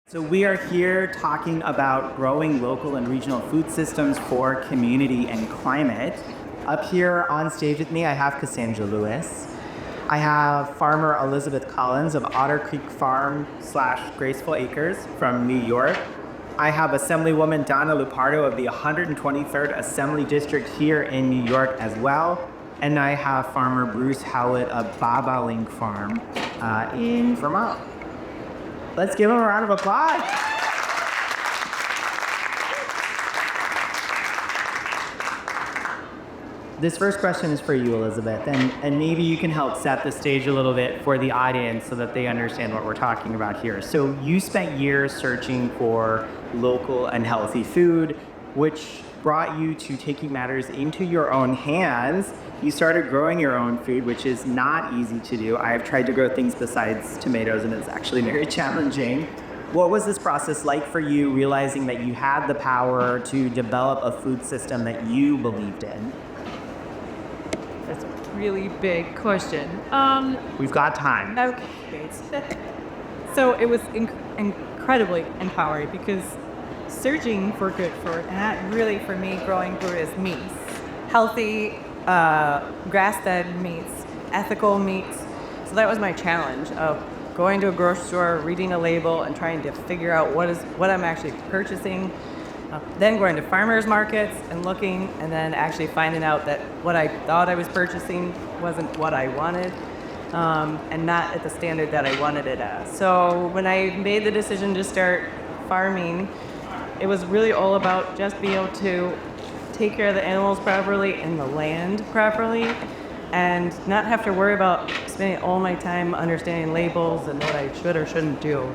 So we are here talking about growing local and regional food systems for community and climate. Up here on stage with me, I have Cassandra Lewis. I have farmer Elizabeth Collins of Otter Creek Farm / Graceful Acres from New York. I have Assemblywoman Donna Lupardo of the 123rd Assembly District here in New York as well. And I have farmer Bruce Howlett of Bobolink Farm in Vermont. Let's give him a round of applause. This first question is for you, Elizabeth, and maybe you can help set the stage a little bit for the audience so that they understand what we're talking about here. So you spent years searching for local and healthy food, which brought you to taking matters into your own hands. You started growing your own food, which is not easy to do. I've tried to grow things besides tomatoes, and it's actually very challenging. What was this process like for you, realizing that you had the power to develop a food system that you believed in? That's a really big question. We've got time. Okay. So it was incredibly empowering because searching for good food, and that really for me, growing food is meats. Healthy, grass-fed meats, ethical meats. So that was my challenge of going to a grocery store, reading a label, and trying to figure out what I'm actually purchasing. Then going to farmers markets and looking, and then actually finding out that what I thought I was purchasing wasn't what I wanted, and not at the standard that I wanted it as. So when I made the decision to start farming, it was really all about just being able to take care of the animals properly and the land properly, and not have to worry about spending all my time understanding labels and what I should or shouldn't do.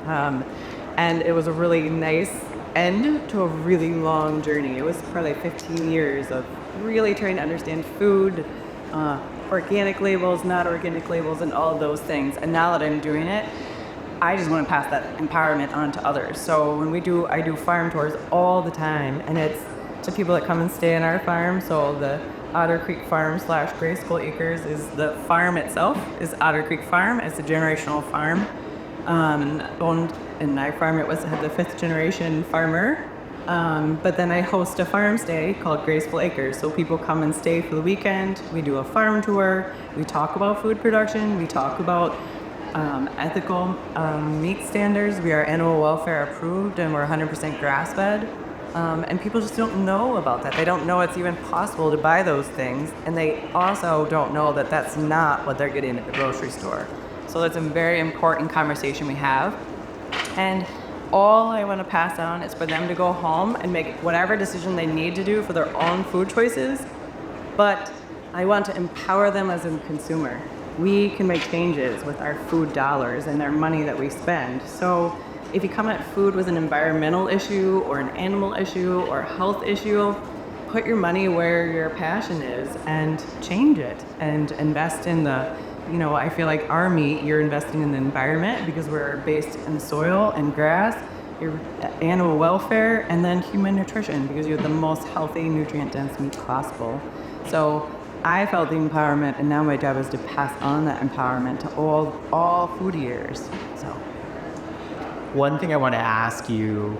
And it was a really nice end to a really long journey. It was probably 15 years of really trying to understand food, organic labels, not organic labels, and all of those things. And now that I'm doing it, I just want to pass that empowerment on to others. So when I do farm tours all the time, and it's to people that come and stay on our farm. So the Otter Creek Farm / Graceful Acres is the farm itself, is Otter Creek Farm. It's a generational farm. Owned in my farm, had the 5th generation farmer. But then I host a farm stay called Graceful Acres. So people come and stay for the weekend. We do a farm tour. We talk about food production. We talk about ethical meat standards. We are animal welfare approved, and we're 100% grass fed. And people just don't know about that. They don't know it's even possible to buy those things, and they also don't know that that's not what they're getting at the grocery store. So that's a very important conversation we have. And all I want to pass on is for them to go home and make whatever decision they need to do for their own food choices, but I want to empower them as a consumer. We can make changes with our food dollars and our money that we spend. So if you come at food with an environmental issue or an animal issue or a health issue, put your money where your passion is and change it and invest in I feel like our meat, you're investing in the environment because we're based in soil and grass, your animal welfare, and then human nutrition because you're the most healthy, nutrient-dense meat possible. So I felt the empowerment, and now my job is to pass on that empowerment to all food eaters. So. One thing I want to ask you,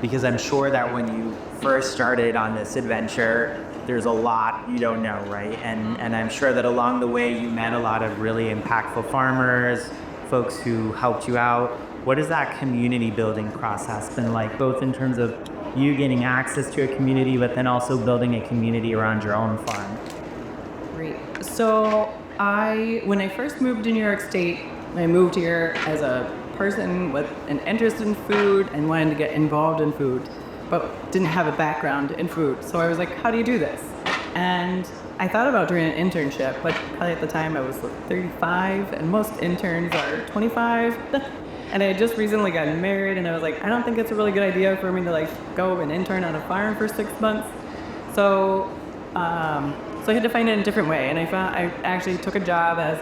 because I'm sure that when you first started on this adventure, there's a lot you don't know, right? And I'm sure that along the way you met a lot of really impactful farmers, folks who helped you out. What has that community building process been like, both in terms of you getting access to a community, but then also building a community around your own farm? Great. So when I first moved to New York State, I moved here as a person with an interest in food and wanted to get involved in food, but didn't have a background in food. So I was like, how do you do this? And I thought about doing an internship, but probably at the time I was 35, and most interns are 25. And I had just recently gotten married, and I was like, I don't think it's a really good idea for me to go and intern on a farm for 6 months. So I had to find it in a different way, and I actually took a job as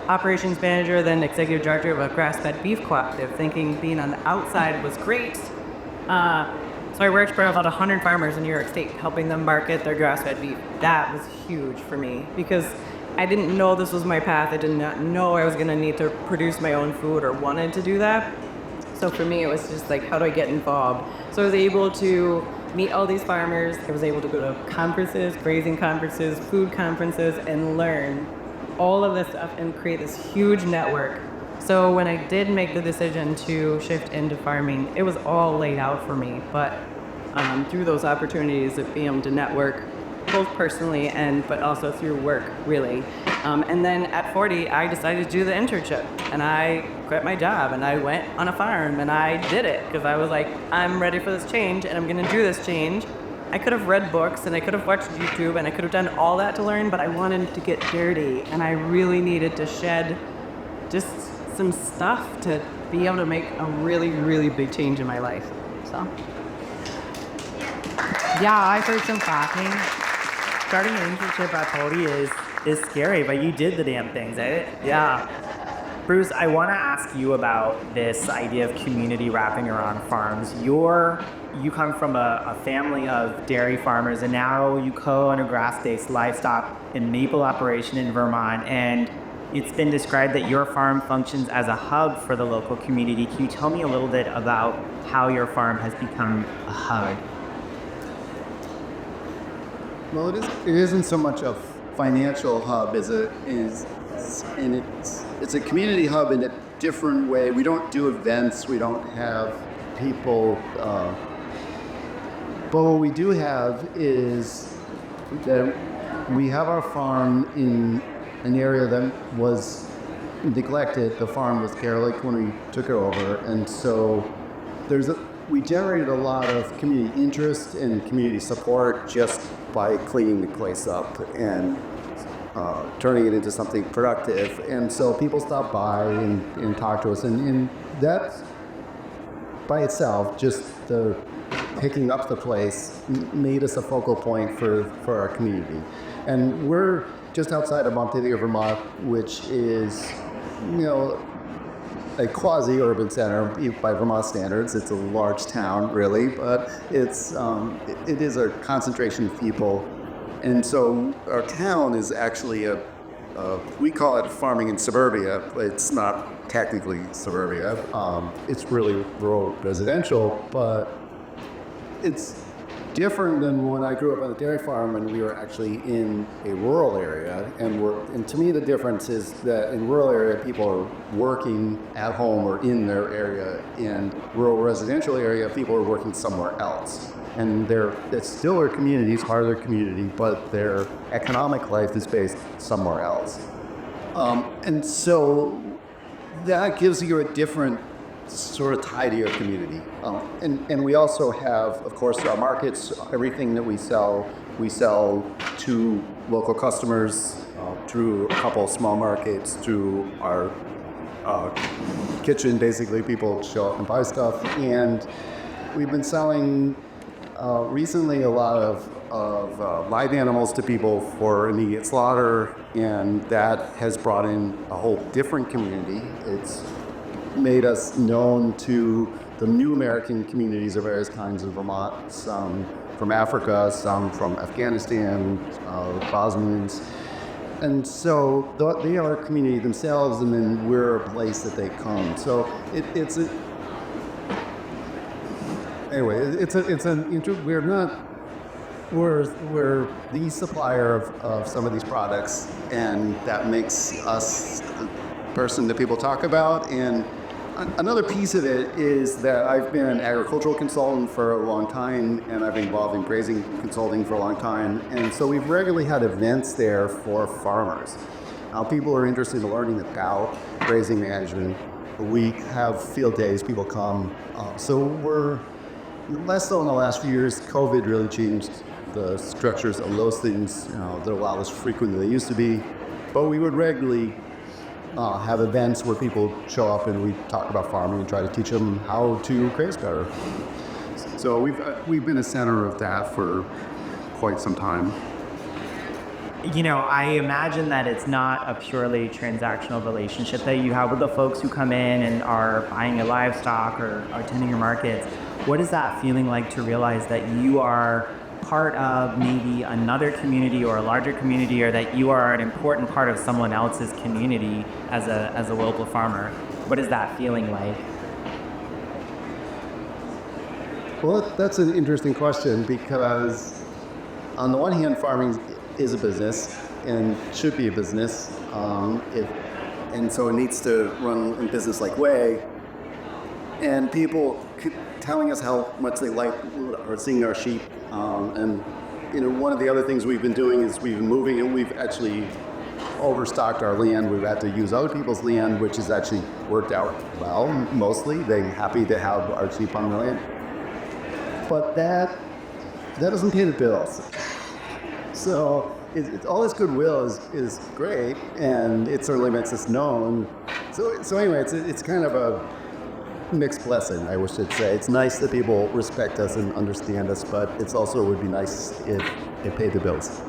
operations manager, then executive director of a grass-fed beef cooperative, thinking being on the outside was great. So I worked for about 100 farmers in New York State, helping them market their grass-fed beef. That was huge for me because I didn't know this was my path. I did not know I was going to need to produce my own food or wanted to do that. So for me, it was just like, how do I get involved? So I was able to meet all these farmers. I was able to go to conferences, grazing conferences, food conferences, and learn all of this stuff and create this huge network. So when I did make the decision to shift into farming, it was all laid out for me. But through those opportunities of being able to network, both personally but also through work, really. And then at 40, I decided to do the internship, and I quit my job, and I went on a farm, and I did it because I was like, I'm ready for this change, and I'm going to do this change. I could have read books, and I could have watched YouTube, and I could have done all that to learn, but I wanted to get dirty, and I really needed to shed just some stuff to be able to make a really, really big change in my life. So. Yeah, I've heard some clapping. Starting an internship at 40 is scary, but you did the damn things, eh? Yeah. Bruce, I want to ask you about this idea of community wrapping around farms. You come from a family of dairy farmers, and now you co-own a grass-based livestock and maple operation in Vermont, and it's been described that your farm functions as a hub for the local community. Can you tell me a little bit about how your farm has become a hub? Well, it isn't so much a financial hub as it's a community hub in a different way. We don't do events. We don't have people. But what we do have is that we have our farm in an area that was neglected. The farm was derelict when we took it over, and so we generated a lot of community interest and community support just by cleaning the place up and turning it into something productive. And so people stop by and talk to us, and that by itself, just the picking up the place made us a focal point for our community. And we're just outside of Montpelier, Vermont, which is, a quasi-urban center by Vermont standards. It's a large town, really, but it is a concentration of people. And so our town is actually we call it farming in suburbia, but it's not technically suburbia. It's really rural residential, but it's different than when I grew up on a dairy farm and we were actually in a rural area. And to me, the difference is that in rural area, people are working at home or in their area. In rural residential area, people are working somewhere else. And it's still their community, it's part of their community, but their economic life is based somewhere else. And so that gives you a different sort of tie to your community. And we also have, of course, our markets. Everything that we sell to local customers through a couple of small markets, through our kitchen. Basically, people show up and buy stuff. And we've been selling recently a lot of live animals to people for immediate slaughter, and that has brought in a whole different community. It's made us known to the new American communities of various kinds of Vermont, some from Africa, some from Afghanistan, Bosnians. And so they are a community themselves, and then we're a place that they come. So we're the supplier of some of these products, and that makes us the person that people talk about. And another piece of it is that I've been an agricultural consultant for a long time, and I've been involved in grazing consulting for a long time. And so we've regularly had events there for farmers. People are interested in learning about grazing management. We have field days, people come. So we're less so in the last few years. COVID really changed the structures of those things. They're a lot less frequent than they used to be. But we would regularly have events where people show up and we talk about farming and try to teach them how to graze better. So we've been a center of that for quite some time. I imagine that it's not a purely transactional relationship that you have with the folks who come in and are buying your livestock or attending your markets. What is that feeling like to realize that you are part of maybe another community or a larger community, or that you are an important part of someone else's community as a local farmer? What is that feeling like? Well, that's an interesting question, because on the one hand, farming is a business and should be a business, and so it needs to run in business-like way. And people keep telling us how much they like or seeing our sheep. And one of the other things we've been doing is we've been moving, and we've actually overstocked our land. We've had to use other people's land, which has actually worked out well. Mostly, they're happy to have our sheep on their land. But that doesn't pay the bills. So all this goodwill is great, and it certainly makes us known. So anyway, it's kind of a mixed blessing, I should say. It's nice that people respect us and understand us, but it's also would be nice if it paid the bills.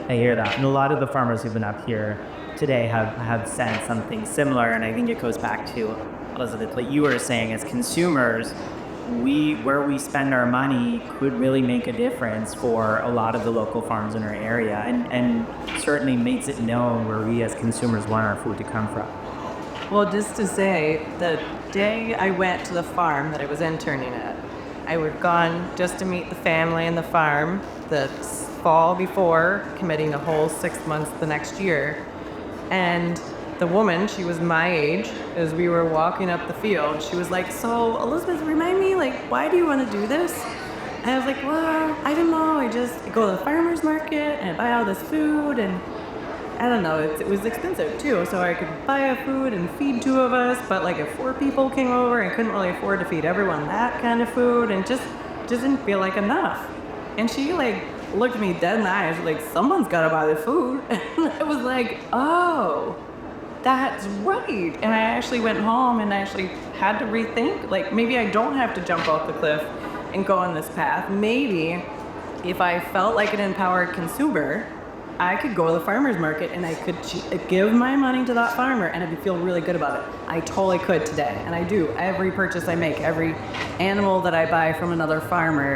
I hear that. And a lot of the farmers who've been up here today have said something similar, and I think it goes back to, Elizabeth, what you were saying. As consumers, where we spend our money could really make a difference for a lot of the local farms in our area, and certainly makes it known where we as consumers want our food to come from. Well, just to say, the day I went to the farm that I was interning at, I was gone just to meet the family and the farm the fall before, committing the whole 6 months the next year. And the woman, she was my age, as we were walking up the field, she was like, "So, Elizabeth, remind me, why do you want to do this?" And I was like, "Well, I don't know, I go to the farmer's market and I buy all this food, and I don't know, it was expensive too, so I could buy food and feed 2 of us, but if 4 people came over, I couldn't really afford to feed everyone that kind of food, and just didn't feel like enough." And she looked at me dead in the eyes, "Someone's got to buy the food." And I was like, "Oh, that's right." And I actually went home and I actually had to rethink, maybe I don't have to jump off the cliff and go on this path. Maybe if I felt like an empowered consumer, I could go to the farmer's market and I could give my money to that farmer and I would feel really good about it. I totally could today, and I do. Every purchase I make, every animal that I buy from another farmer,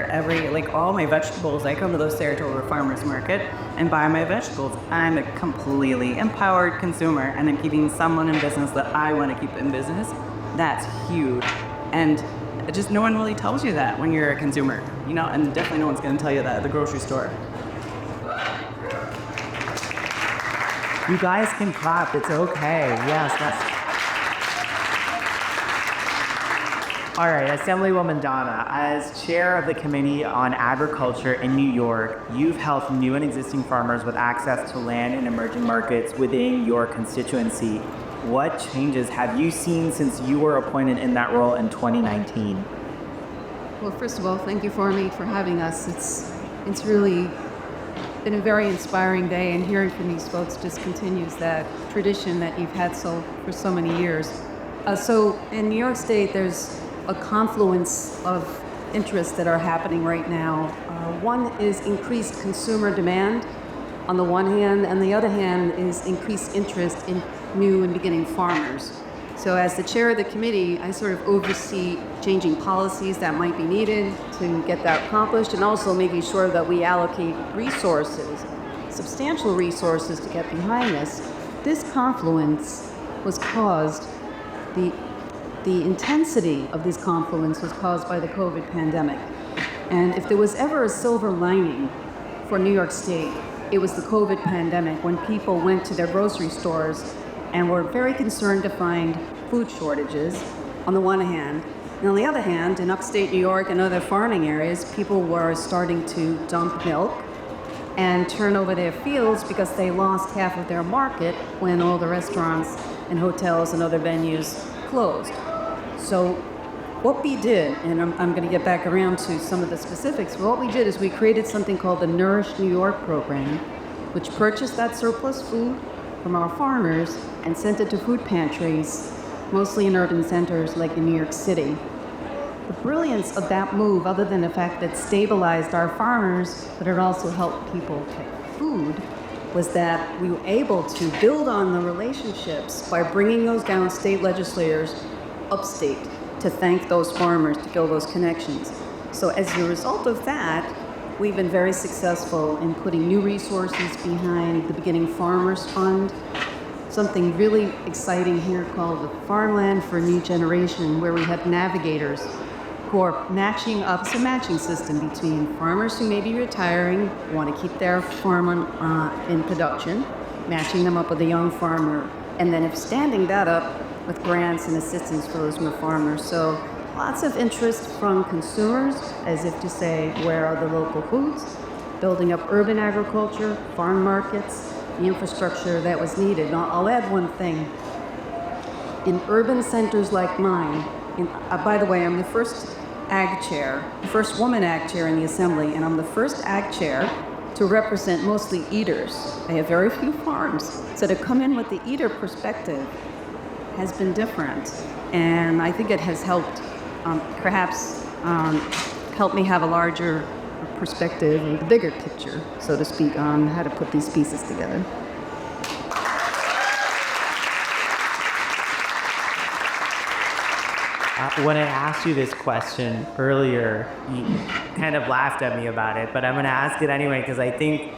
all my vegetables, I come to the Saratoga farmer's market and buy my vegetables. I'm a completely empowered consumer, and I'm keeping someone in business that I want to keep in business. That's huge. And just no one really tells you that when you're a consumer, and definitely no one's going to tell you that at the grocery store. You guys can clap. It's okay. Yes, All right, Assemblywoman Donna, as chair of the Committee on Agriculture in New York, you've helped new and existing farmers with access to land in emerging markets within your constituency. What changes have you seen since you were appointed in that role in 2019? Well, first of all, thank you for having us. It's really been a very inspiring day, and hearing from these folks just continues that tradition that you've had for so many years. So in New York State, there's a confluence of interests that are happening right now. One is increased consumer demand on the one hand, and the other hand is increased interest in new and beginning farmers. So as the chair of the committee, I sort of oversee changing policies that might be needed to get that accomplished, and also making sure that we allocate resources, substantial resources, to get behind this. This confluence was caused, the intensity of this confluence was caused by the COVID pandemic. And if there was ever a silver lining for New York State, it was the COVID pandemic, when people went to their grocery stores and were very concerned to find food shortages on the one hand. And on the other hand, in upstate New York and other farming areas, people were starting to dump milk and turn over their fields because they lost half of their market when all the restaurants and hotels and other venues closed. So what we did, and I'm going to get back around to some of the specifics, but what we did is we created something called the Nourish New York program, which purchased that surplus food from our farmers and sent it to food pantries, mostly in urban centers like in New York City. The brilliance of that move, other than the fact that it stabilized our farmers, but it also helped people get food, was that we were able to build on the relationships by bringing those downstate legislators upstate to thank those farmers, to build those connections. So as a result of that, we've been very successful in putting new resources behind the Beginning Farmers Fund. Something really exciting here called the Farmland for a New Generation, where we have navigators who are matching up. It's a matching system between farmers who may be retiring, want to keep their farm in production, matching them up with a young farmer, and then standing that up with grants and assistance for those new farmers. So lots of interest from consumers, as if to say, where are the local foods? Building up urban agriculture, farm markets, the infrastructure that was needed. Now, I'll add one thing. In urban centers like mine, by the way, I'm the first ag chair, the first woman ag chair in the assembly, and I'm the first ag chair to represent mostly eaters. I have very few farms, so to come in with the eater perspective has been different, and I think it has helped, perhaps help me have a larger perspective, a bigger picture, so to speak, on how to put these pieces together. When I asked you this question earlier, you kind of laughed at me about it, but I'm going to ask it anyway because I think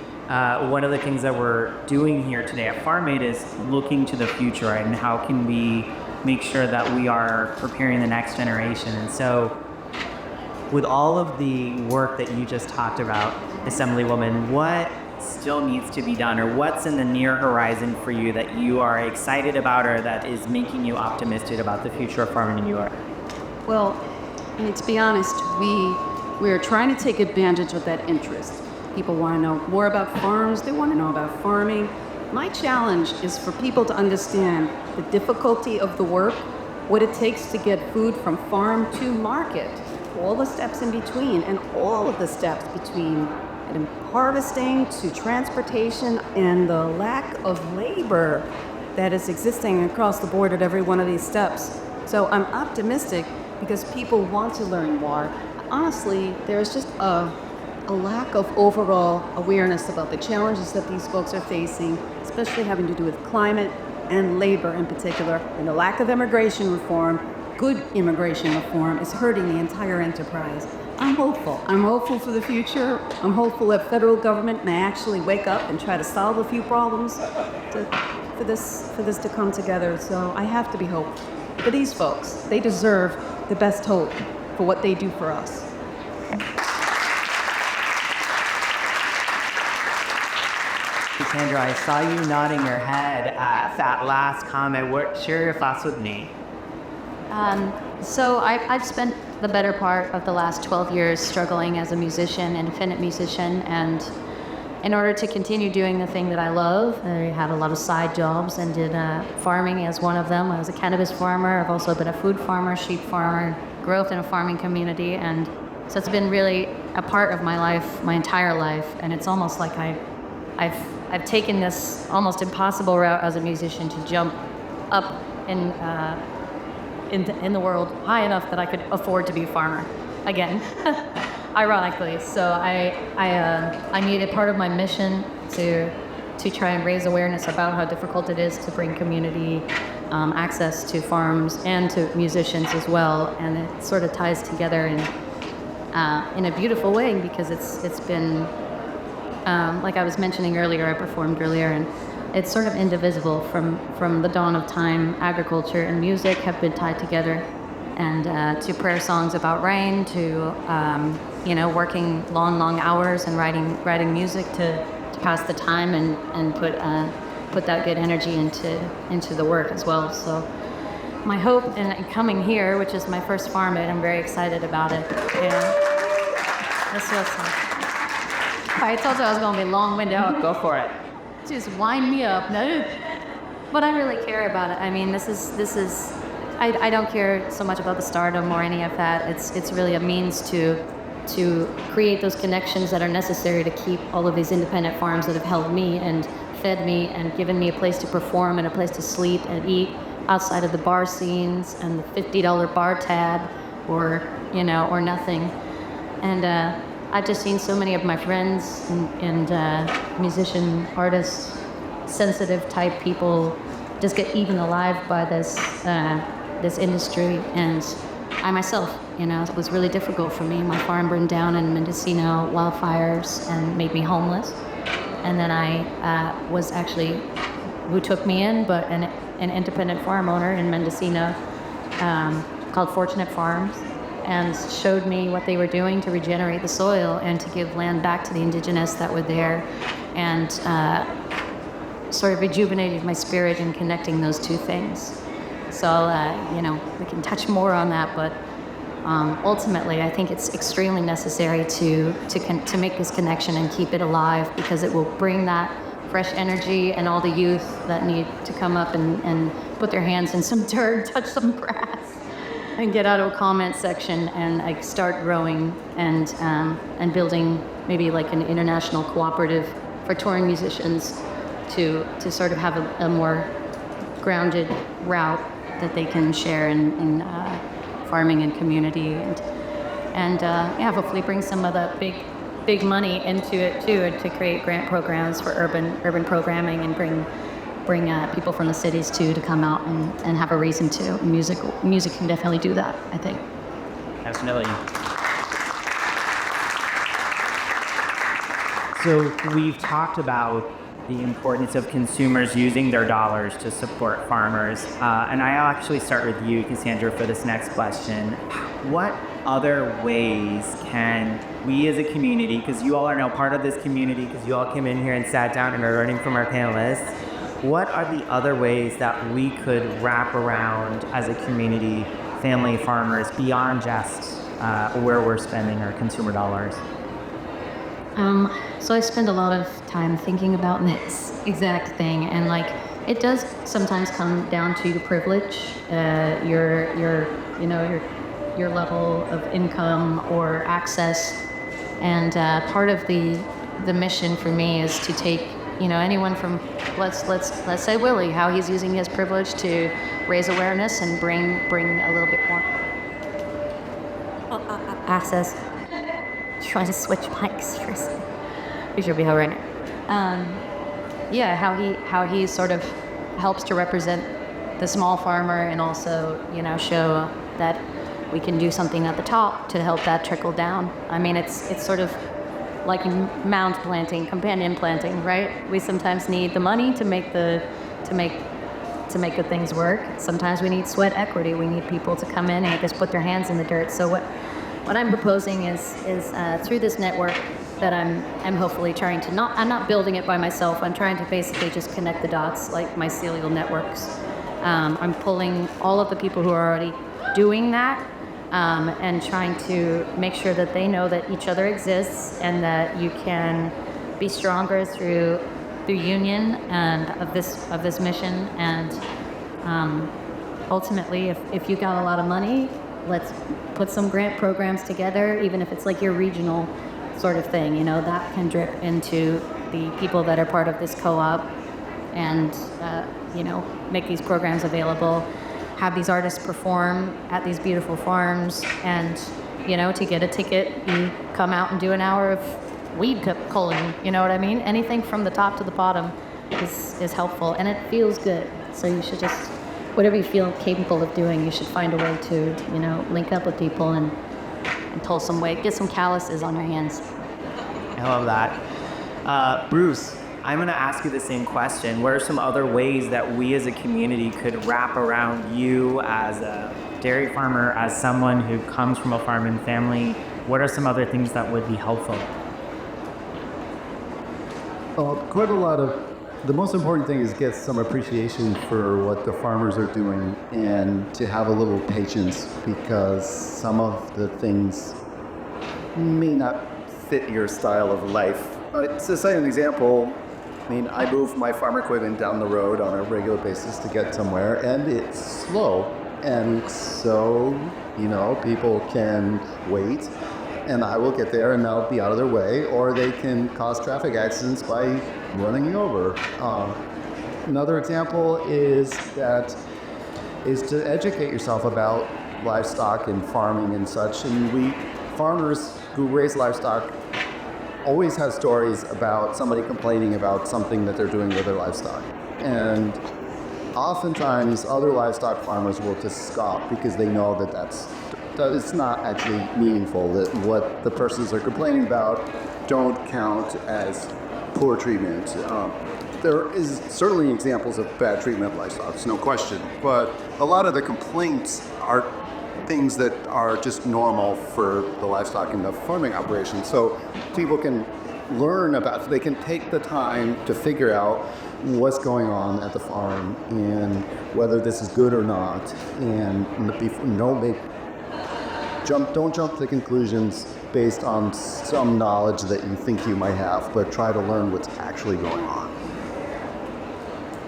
one of the things that we're doing here today at Farm Aid is looking to the future, right? And how can we make sure that we are preparing the next generation? And so with all of the work that you just talked about, Assemblywoman, what still needs to be done, or what's in the near horizon for you that you are excited about or that is making you optimistic about the future of farming in New York? Well, I mean, to be honest, we are trying to take advantage of that interest. People want to know more about farms. They want to know about farming. My challenge is for people to understand the difficulty of the work, what it takes to get food from farm to market, all the steps in between, and all of the steps between harvesting to transportation, and the lack of labor that is existing across the board at every one of these steps. So I'm optimistic because people want to learn more. Honestly, there's just a lack of overall awareness about the challenges that these folks are facing, especially having to do with climate and labor in particular, and the lack of immigration reform. Good immigration reform is hurting the entire enterprise. I'm hopeful. I'm hopeful for the future. I'm hopeful that federal government may actually wake up and try to solve a few problems for this to come together. So I have to be hopeful. For these folks, they deserve the best hope for what they do for us. Cassandra, I saw you nodding your head at that last comment. Share your thoughts with me. So I've spent the better part of the last 12 years struggling as a musician, independent musician, and in order to continue doing the thing that I love, I had a lot of side jobs and did farming as one of them. I was a cannabis farmer. I've also been a food farmer, sheep farmer, grew up in a farming community, and so it's been really a part of my life, my entire life, and it's almost like I've taken this almost impossible route as a musician to jump up in the world high enough that I could afford to be a farmer again, ironically. So I made it part of my mission to try and raise awareness about how difficult it is to bring community access to farms and to musicians as well, and it sort of ties together in a beautiful way because it's been like I was mentioning earlier, I performed earlier, and it's sort of indivisible from the dawn of time. Agriculture and music have been tied together, and to prayer songs about rain, to working long hours and writing music to pass the time and put that good energy into the work as well. So my hope in coming here, which is my first Farm Aid, I'm very excited about it. This was I told you I was going to be long-winded. Go for it. Just wind me up. No, but I really care about it. I mean, this is. I don't care so much about the stardom or any of that. It's really a means to create those connections that are necessary to keep all of these independent farms that have held me and fed me and given me a place to perform and a place to sleep and eat outside of the bar scenes and the $50 bar tab or nothing. And I've just seen so many of my friends and musician, artists, sensitive type people just get eaten alive by this industry, and I myself, it was really difficult for me. My farm burned down in Mendocino wildfires and made me homeless. And then I was actually, who took me in, but an independent farm owner in Mendocino called Fortunate Farms, and showed me what they were doing to regenerate the soil and to give land back to the indigenous that were there, and sort of rejuvenated my spirit in connecting those two things. So, we can touch more on that, but ultimately, I think it's extremely necessary to make this connection and keep it alive, because it will bring that fresh energy and all the youth that need to come up and put their hands in some dirt, touch some grass, and get out of a comment section and like start growing and building maybe like an international cooperative for touring musicians to sort of have a more grounded route that they can share in farming and community, and hopefully bring some of the big money into it too, and to create grant programs for urban programming, and bring people from the cities too to come out and have a reason to. Music can definitely do that, I think. Absolutely. So we've talked about the importance of consumers using their dollars to support farmers. And I'll actually start with you, Cassandra, for this next question. What other ways can we as a community, because you all are now part of this community, because you all came in here and sat down and are learning from our panelists, what are the other ways that we could wrap around as a community, family farmers, beyond just where we're spending our consumer dollars? So I spend a lot of time thinking about this exact thing, and it does sometimes come down to privilege, your level of income or access, and part of the mission for me is to take anyone from let's say Willie, how he's using his privilege to raise awareness and bring a little bit more access. Trying to switch mics for a second. We should be all right now. How he sort of helps to represent the small farmer, and also show that we can do something at the top to help that trickle down. I mean, it's sort of like mound planting, companion planting, right? We sometimes need the money to make good things work. Sometimes we need sweat equity. We need people to come in and just put their hands in the dirt. So what I'm proposing is through this network that I'm hopefully trying to I'm not building it by myself. I'm trying to basically just connect the dots, like mycelial networks. I'm pulling all of the people who are already doing that, and trying to make sure that they know that each other exists, and that you can be stronger through union and of this mission. And ultimately, if you got a lot of money, let's put some grant programs together, even if it's like your regional sort of thing, that can drip into the people that are part of this co-op, and make these programs available, have these artists perform at these beautiful farms, and to get a ticket, you come out and do an hour of weed culling, you know what I mean? Anything from the top to the bottom is helpful, and it feels good. So you should just, whatever you feel capable of doing, you should find a way to, link up with people and pull some weight, get some calluses on your hands. I love that. Bruce, I'm going to ask you the same question. What are some other ways that we as a community could wrap around you as a dairy farmer, as someone who comes from a farming family? What are some other things that would be helpful? Quite a lot of. The most important thing is get some appreciation for what the farmers are doing, and to have a little patience, because some of the things may not fit your style of life. To cite an example, I move my farm equipment down the road on a regular basis to get somewhere, and it's slow. And so, people can wait, and I will get there and I'll be out of their way, or they can cause traffic accidents by running you over. Another example is to educate yourself about livestock and farming and such. And farmers who raise livestock always have stories about somebody complaining about something that they're doing with their livestock. And oftentimes other livestock farmers will just scoff because they know that that's it's not actually meaningful. That what the persons are complaining about don't count as poor treatment. There is certainly examples of bad treatment of livestock, no question, but a lot of the complaints are things that are just normal for the livestock and the farming operation. So people can learn about, they can take the time to figure out what's going on at the farm and whether this is good or not, and don't jump to conclusions based on some knowledge that you think you might have, but try to learn what's actually going on.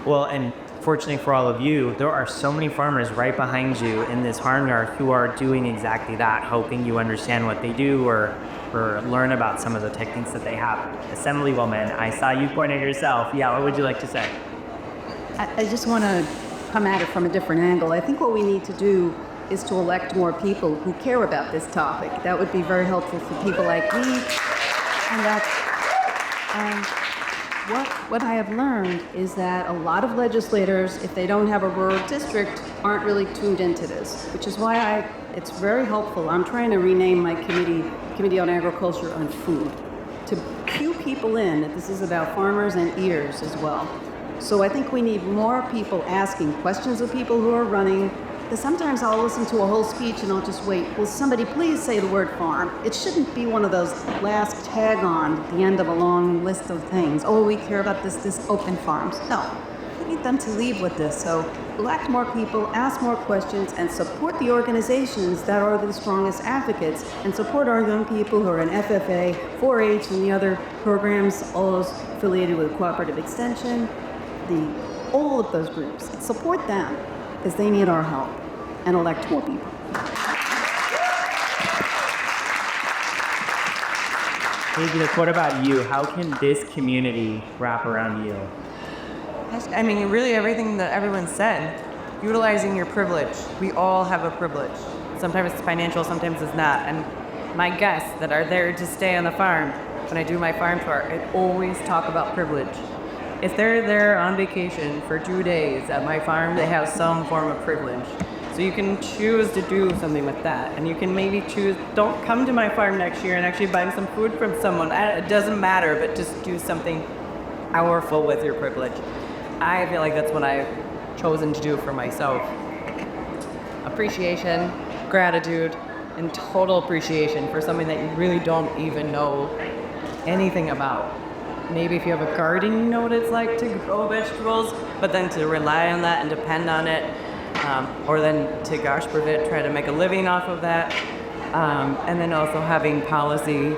Well, and fortunately for all of you, there are so many farmers right behind you in this farmyard who are doing exactly that, hoping you understand what they do or learn about some of the techniques that they have. Assemblywoman, I saw you point at yourself. Yeah, what would you like to say? I just want to come at it from a different angle. I think what we need to do is to elect more people who care about this topic. That would be very helpful for people like me. And what I have learned is that a lot of legislators, if they don't have a rural district, aren't really tuned into this, which is why it's very helpful. I'm trying to rename my Committee on Agriculture and Food, to cue people in that this is about farmers and ears as well. So I think we need more people asking questions of people who are running, because sometimes I'll listen to a whole speech and I'll just wait. Will somebody please say the word farm? It shouldn't be one of those last tag on at the end of a long list of things. Oh, we care about this open farms. No, we need them to leave with this. So elect more people, ask more questions, and support the organizations that are the strongest advocates, and support our young people who are in FFA, 4-H, and the other programs, all those affiliated with Cooperative Extension, all of those groups. Support them, because they need our help, and elect more people. Elizabeth, what about you? How can this community wrap around you? I mean, really everything that everyone said. Utilizing your privilege. We all have a privilege. Sometimes it's financial, sometimes it's not. And my guests that are there to stay on the farm, when I do my farm tour, I always talk about privilege. If they're there on vacation for 2 days at my farm, they have some form of privilege. So you can choose to do something with that. And you can maybe choose, don't come to my farm next year and actually buy some food from someone. It doesn't matter, but just do something powerful with your privilege. I feel like that's what I've chosen to do for myself. Appreciation, gratitude, and total appreciation for something that you really don't even know anything about. Maybe if you have a garden, you know what it's like to grow vegetables, but then to rely on that and depend on it, or then to, gosh forbid, try to make a living off of that, and then also having policy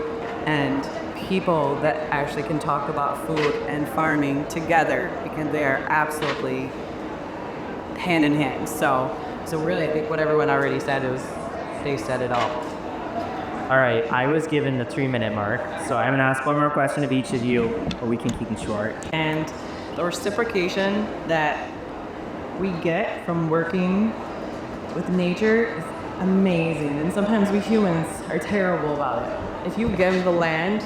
and people that actually can talk about food and farming together, because they are absolutely hand in hand. So really, I think what everyone already said they said it all. All right, I was given the 3-minute mark, so I'm gonna ask one more question of each of you, or we can keep it short. And the reciprocation that we get from working with nature is amazing. And sometimes we humans are terrible about it. If you give the land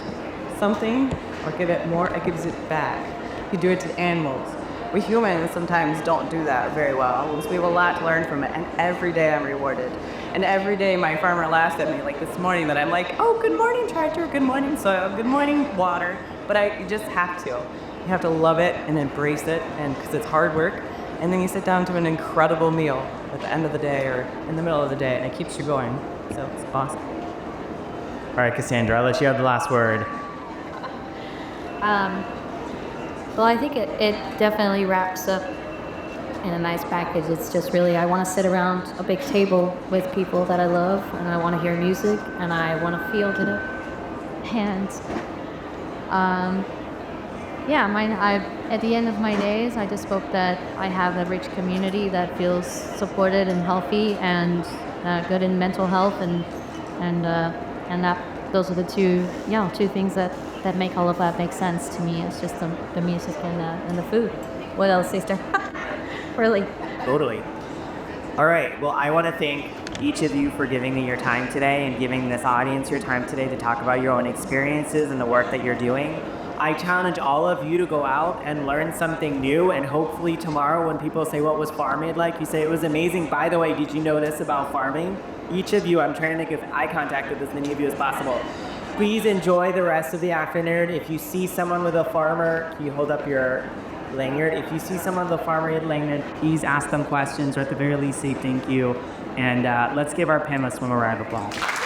something or give it more, it gives it back. You do it to animals. We humans sometimes don't do that very well. So we have a lot to learn from it, and every day I'm rewarded. And every day my farmer laughs at me, like this morning, that I'm like, oh, good morning tractor, good morning soil, good morning water. But you just have to. You have to love it and embrace it, and because it's hard work. And then you sit down to an incredible meal at the end of the day or in the middle of the day, and it keeps you going. So it's awesome. All right, Cassandra, I'll let you have the last word. Well, I think it definitely wraps up in a nice package. It's just really, I want to sit around a big table with people that I love, and I want to hear music, and I want to feel it. And at the end of my days, I just hope that I have a rich community that feels supported and healthy and good in mental health, and that those are the two things that make all of that make sense to me. It's just the music and the food. What else, sister? Really? Totally. All right, well, I want to thank each of you for giving me your time today and giving this audience your time today to talk about your own experiences and the work that you're doing. I challenge all of you to go out and learn something new, and hopefully tomorrow when people say, what was farming like, you say, it was amazing. By the way, did you know this about farming? Each of you, I'm trying to make eye contact with as many of you as possible. Please enjoy the rest of the afternoon. If you see someone with a farmer, can you hold up your lanyard? If you see someone with a farmer lanyard, please ask them questions, or at the very least say thank you. And let's give our panelists one more round of applause.